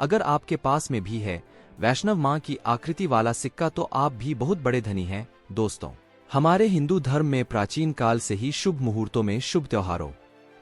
अगर आपके पास में भी है वैष्णव मां की आकृति वाला सिक्का तो आप भी बहुत बड़े धनी हैं। दोस्तों, हमारे हिंदू धर्म में प्राचीन काल से ही शुभ मुहूर्तों में, शुभ त्योहारों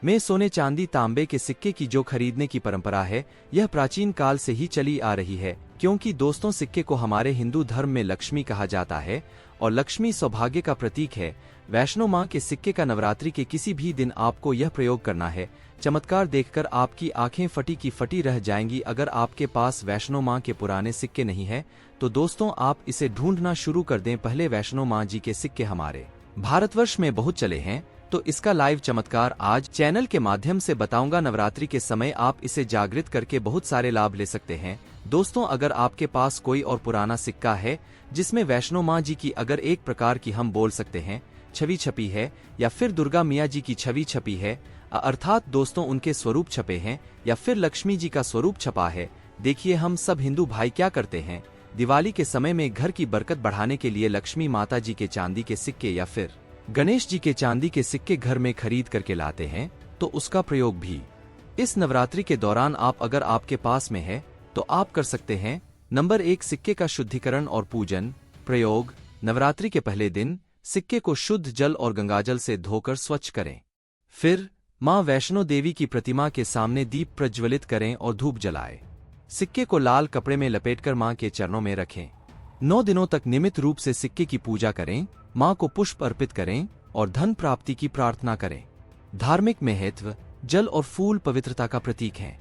में सोने चांदी तांबे के सिक्के की जो खरीदने की परंपरा है, यह प्राचीन काल से ही चली आ रही है। क्योंकि दोस्तों, सिक्के को हमारे हिंदू धर्म में लक्ष्मी कहा जाता है और लक्ष्मी सौभाग्य का प्रतीक है। वैष्णो मां के सिक्के का नवरात्रि के किसी भी दिन आपको यह प्रयोग करना है। चमत्कार देखकर आपकी आंखें फटी की फटी रह जाएंगी। अगर आपके पास वैष्णो मां के पुराने सिक्के नहीं है तो दोस्तों, आप इसे ढूंढना शुरू कर दें। पहले वैष्णो मां जी के सिक्के हमारे भारतवर्ष में बहुत चले हैं, तो इसका लाइव चमत्कार आज चैनल के माध्यम से बताऊंगा। नवरात्रि के समय आप इसे जागृत करके बहुत सारे लाभ ले सकते हैं। दोस्तों, अगर आपके पास कोई और पुराना सिक्का है जिसमें वैष्णो मां जी की, अगर एक प्रकार की हम बोल सकते हैं छवि छपी है, या फिर दुर्गा मिया जी की छवि छपी है, अर्थात दोस्तों उनके स्वरूप छपे हैं, या फिर लक्ष्मी जी का स्वरूप छपा है। देखिए, हम सब हिंदू भाई क्या करते हैं, दिवाली के समय में घर की बरकत बढ़ाने के लिए लक्ष्मी माता जी के चांदी के सिक्के या फिर गणेश जी के चांदी के सिक्के घर में खरीद करके लाते हैं। तो उसका प्रयोग भी इस नवरात्रि के दौरान आप, अगर आपके पास में है तो आप कर सकते हैं। नंबर 1, सिक्के का शुद्धिकरण और पूजन। प्रयोग: नवरात्रि के पहले दिन सिक्के को शुद्ध जल और गंगाजल से धोकर स्वच्छ करें। फिर मां वैष्णो देवी की प्रतिमा के सामने दीप प्रज्वलित करें और धूप जलाएं। सिक्के को लाल कपड़े में लपेटकर मां के चरणों में रखें। 9 दिनों तक नियमित रूप से सिक्के की पूजा करें, मां को पुष्प अर्पित करें और धन प्राप्ति की प्रार्थना करें। धार्मिक महत्व: जल और फूल पवित्रता का प्रतीक हैं।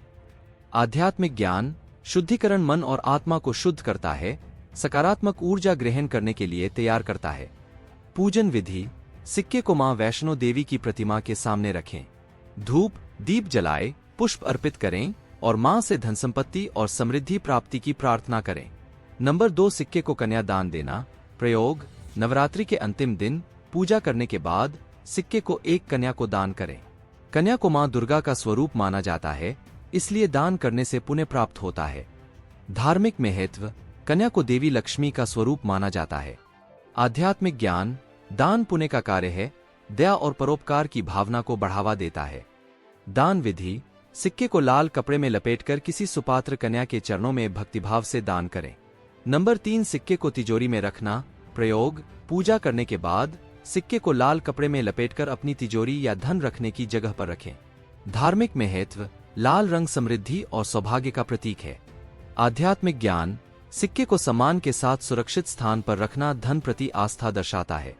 आध्यात्मिक ज्ञान: शुद्धिकरण मन और आत्मा को शुद्ध करता है, सकारात्मक ऊर्जा ग्रहण करने के लिए तैयार करता है। पूजन विधि: सिक्के को मां वैष्णो देवी की प्रतिमा के सामने रखें, धूप दीप जलाएं, पुष्प अर्पित करें और मां से धन संपत्ति और समृद्धि प्राप्ति की प्रार्थना करें। नंबर 2, सिक्के को कन्या दान देना। प्रयोग: नवरात्रि के अंतिम दिन पूजा करने के बाद सिक्के को एक कन्या को दान करें। कन्या को मां दुर्गा का स्वरूप माना जाता है, इसलिए दान करने से पुण्य प्राप्त होता है। धार्मिक महत्व: कन्या को देवी लक्ष्मी का स्वरूप माना जाता है। आध्यात्मिक ज्ञान: दान पुण्य का कार्य है, दया और परोपकार की भावना को बढ़ावा देता है। दान विधि: सिक्के को लाल कपड़े में लपेटकर किसी सुपात्र कन्या के चरणों में भक्तिभाव से दान करें। नंबर 3, सिक्के को तिजोरी में रखना। प्रयोग: पूजा करने के बाद सिक्के को लाल कपड़े में लपेटकर अपनी तिजोरी या धन रखने की जगह पर रखें। धार्मिक महत्व: लाल रंग समृद्धि और सौभाग्य का प्रतीक है। आध्यात्मिक ज्ञान: सिक्के को सम्मान के साथ सुरक्षित स्थान पर रखना धन प्रति आस्था दर्शाता है।